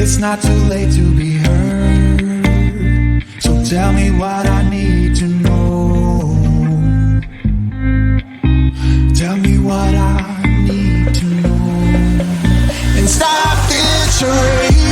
it's not too late to be heard. So tell me what I need to know. Tell me what I need to know. And stop this charade.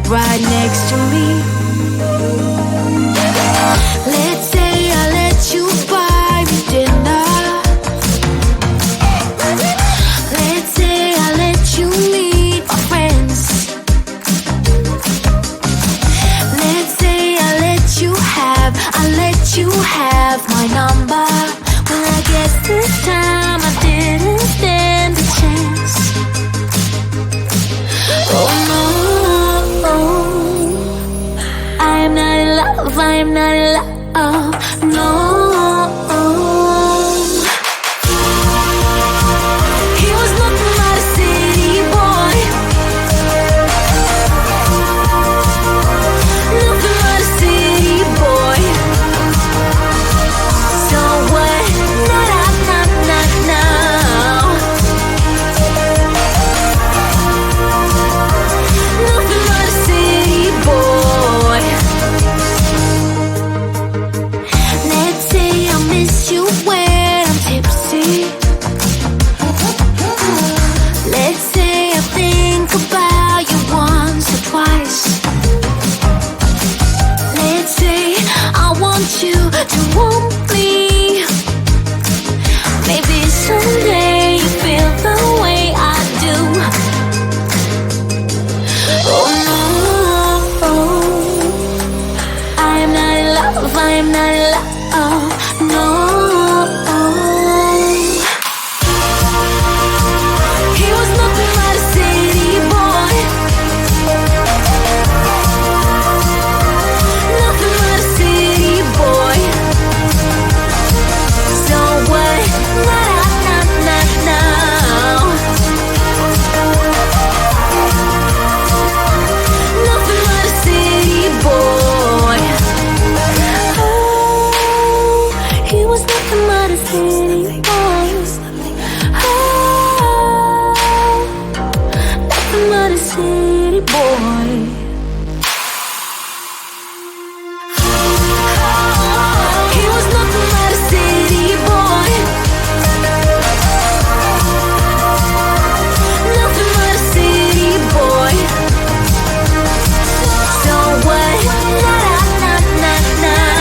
Right next to me. Let's say I let you buy me dinner. Let's say I let you meet my friends. Let's say I let you have my number. Well, I guess this time I didn't stand a chance. Oh no, I'm not in love, I'm not in love, no. He was nothing but a city boy. Nothing but a city boy. So what? Now. Nothing but a city boy. Let's say I miss you when I'm tipsy. Let's say I think about you once or twice. Let's say I want you to want me. Maybe someday you feel the way I do. Oh no, I am not in love, I am not in love, no. He was nothing but a city boy. Nothing but a city boy. So what? Now. Nothing but a city boy. Oh, he was nothing but a city boy. Oh, nothing but a city boy. He was nothing but a city boy. Nothing but a city boy. So what? Now.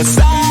Yes, I